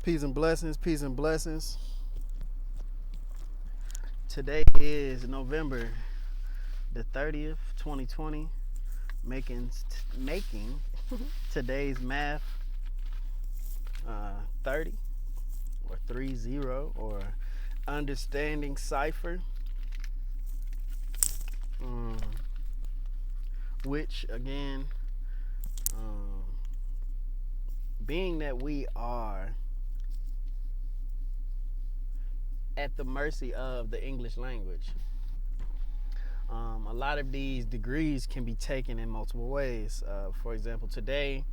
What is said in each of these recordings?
Peace and blessings, peace and blessings. Today is November the 30th, 2020. Making today's math 30 or 30 or understanding cipher, which again, being that we are at the mercy of the English language. A lot of these degrees can be taken in multiple ways. For example, today,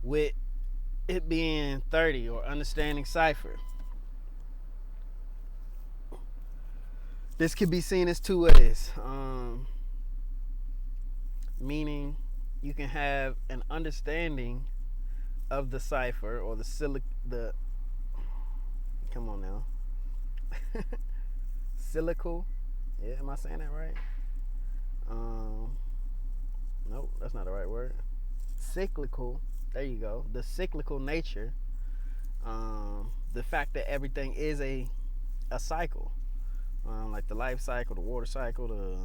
with it being 30 or understanding cipher, this could be seen as two ways. Meaning you can have an understanding of the cipher or come on now. Cyclical. Yeah, am I saying that right? Nope, that's not the right word. Cyclical. There you go. The cyclical nature. The fact that everything is a cycle, like the life cycle, the water cycle, the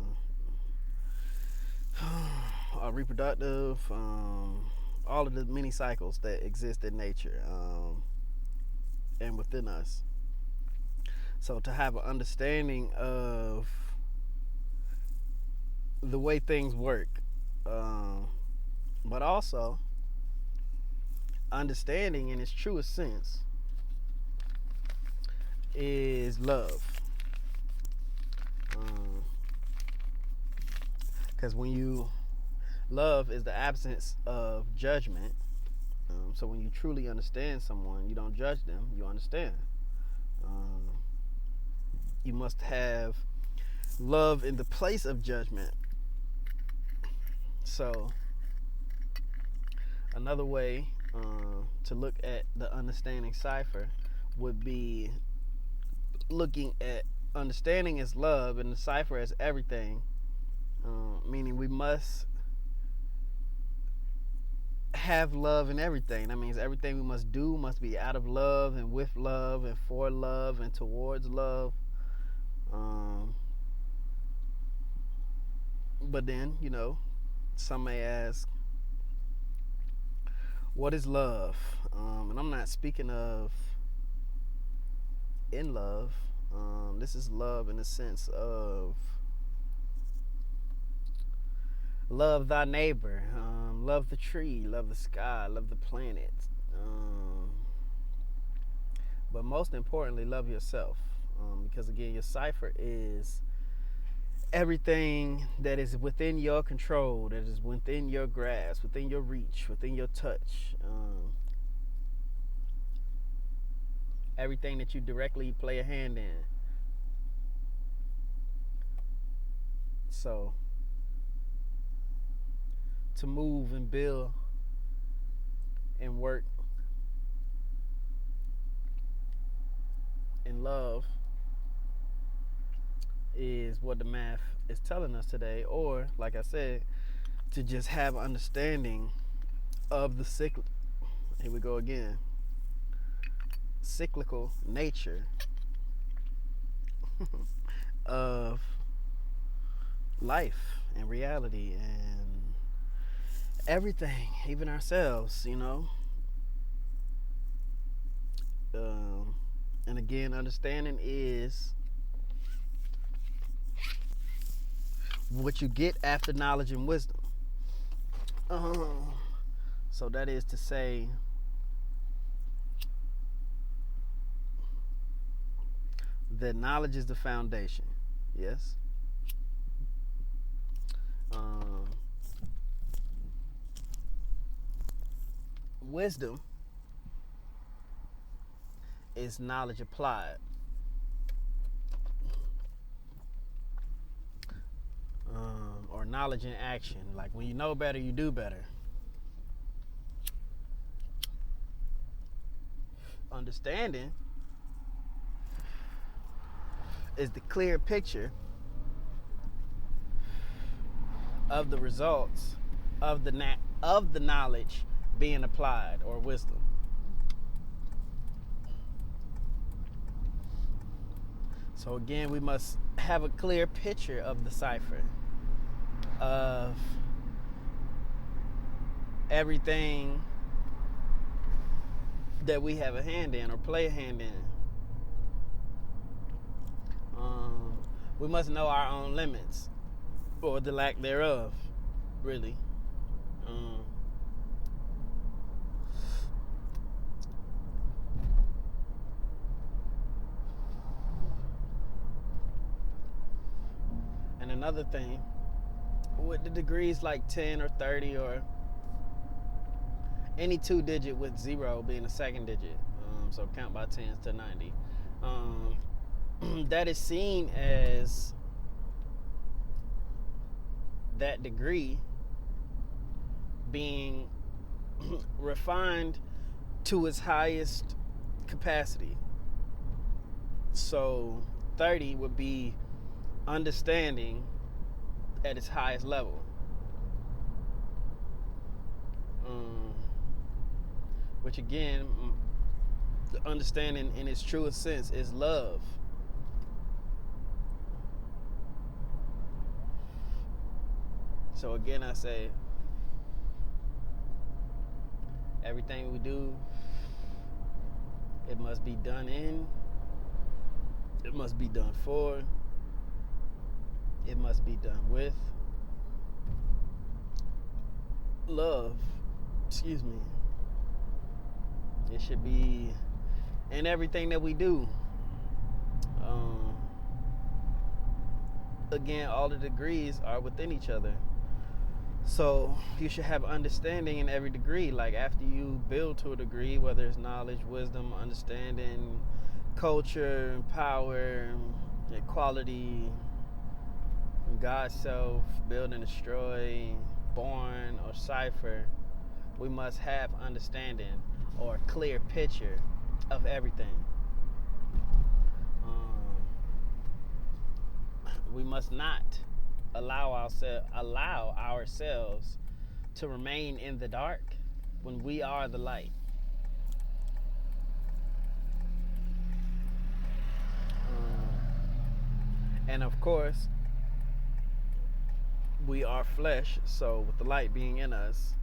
reproductive, all of the many cycles that exist in nature and within us. So to have an understanding of the way things work, but also understanding in its truest sense is love. Because love is the absence of judgment. So when you truly understand someone, you don't judge them, you understand. You must have love in the place of judgment. So another way to look at the understanding cipher would be looking at understanding as love and the cipher as everything, meaning we must have love in everything. That means everything we must do must be out of love and with love and for love and towards love. But then, some may ask, what is love? And I'm not speaking of in love. This is love in the sense of love thy neighbor, love the tree, love the sky, love the planet. But most importantly, love yourself. Because again, your cipher is everything that is within your control, that is within your grasp, within your reach, within your touch. Everything that you directly play a hand in. So, to move and build and work in love is what the math is telling us today. Or, like I said, to just have understanding of the here we go again, cyclical nature of life and reality and everything, even ourselves, and again, understanding is what you get after knowledge and wisdom. So that is to say, that knowledge is the foundation. Yes. Wisdom is knowledge applied. Or knowledge in action. Like when you know better, you do better. Understanding is the clear picture of the results of the knowledge being applied, or wisdom. So again, we must have a clear picture of the cipher, of everything that we have a hand in or play a hand in. We must know our own limits, or the lack thereof, really. And another thing, with the degrees like 10 or 30 or any 2-digit with 0 being the second digit, so count by 10s to 90, that is seen as that degree being refined to its highest capacity. So 30 would be understanding at its highest level, which again, the understanding in its truest sense is love. So again, I say, everything we do, it must be done in, it must be done for, it must be done with love. Excuse me. It should be in everything that we do. Again, all the degrees are within each other. So you should have understanding in every degree. Like after you build to a degree, whether it's knowledge, wisdom, understanding, culture, power, equality, God's self, build and destroy, born or cipher, we must have understanding or a clear picture of everything. We must not allow ourselves to remain in the dark when we are the light. And of course, we are flesh, so with the light being in us,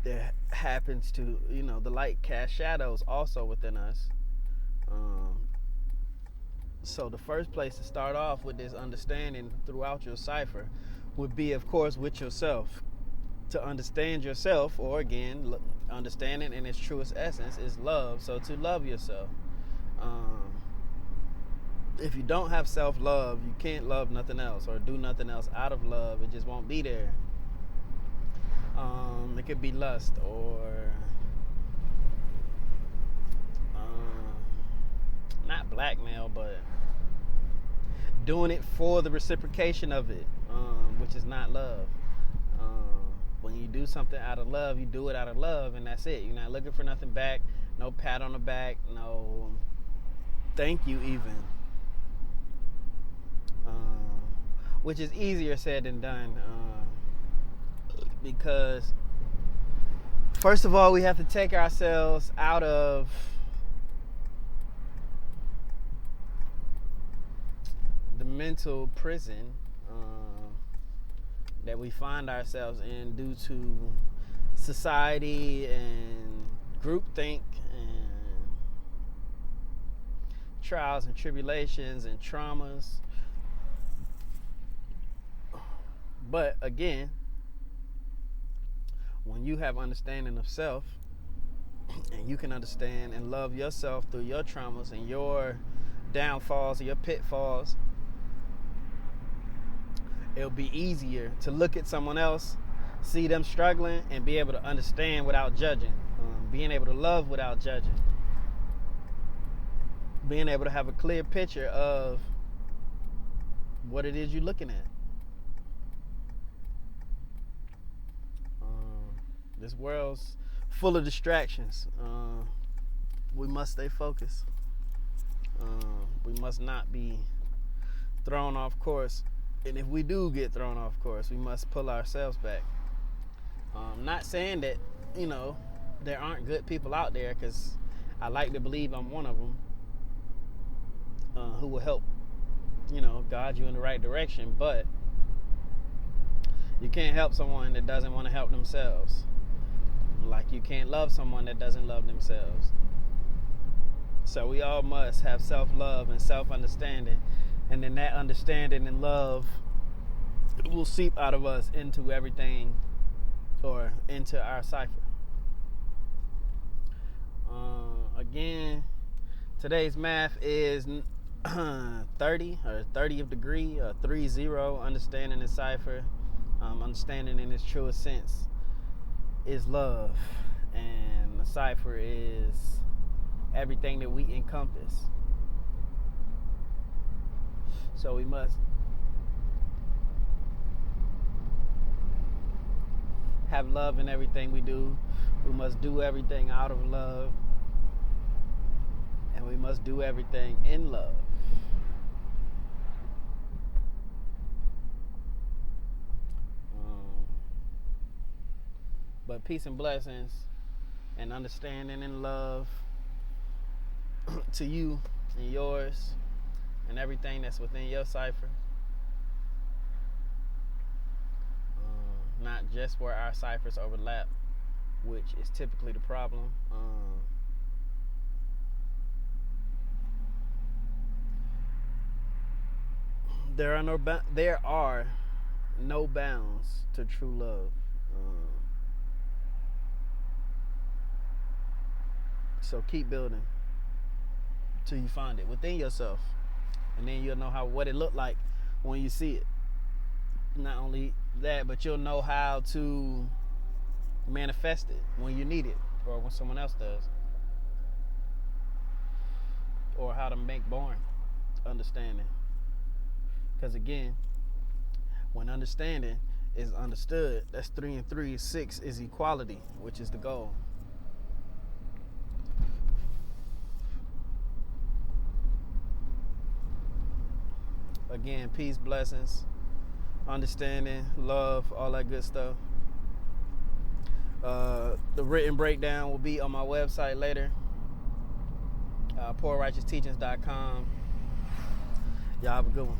there happens to, the light casts shadows also within us. So the first place to start off with this understanding throughout your cipher would be, of course, with yourself. To understand yourself, or again, understanding in its truest essence is love. So to love yourself. If you don't have self-love, you can't love nothing else or do nothing else out of love. It just won't be there. It could be lust or not blackmail, but doing it for the reciprocation of it, which is not love. When you do something out of love, you do it out of love, and that's it. You're not looking for nothing back, no pat on the back, no thank you even, which is easier said than done, because first of all, we have to take ourselves out of the mental prison that we find ourselves in due to society and groupthink and trials and tribulations and traumas. But again, when you have understanding of self, and you can understand and love yourself through your traumas and your downfalls and your pitfalls, it'll be easier to look at someone else, see them struggling, and be able to understand without judging. Being able to love without judging. Being able to have a clear picture of what it is you're looking at. This world's full of distractions. We must stay focused. We must not be thrown off course. And if we do get thrown off course, we must pull ourselves back. Not saying that, there aren't good people out there, because I like to believe I'm one of them. who will help, guide you in the right direction. But you can't help someone that doesn't want to help themselves. Like you can't love someone that doesn't love themselves. So we all must have self-love and self-understanding, and then that understanding and love will seep out of us into everything, or into our cipher. Again, today's math is 30 or 30th degree, or 3-0. Understanding the cipher, understanding in its truest sense, is love, and the cipher is everything that we encompass. So we must have love in everything we do. We must do everything out of love, and we must do everything in love. But peace and blessings and understanding and love to you and yours and everything that's within your cipher. Not just where our ciphers overlap, which is typically the problem. There are no bounds to true love. So keep building till you find it within yourself, and then you'll know what it looked like when you see it. Not only that, but you'll know how to manifest it when you need it, or when someone else does, or how to make born understanding. Because again, when understanding is understood, that's 3 and 3 is 6, is equality, which is the goal. Again, peace, blessings, understanding, love, all that good stuff. The written breakdown will be on my website later, poorrighteousteachings.com. Y'all have a good one.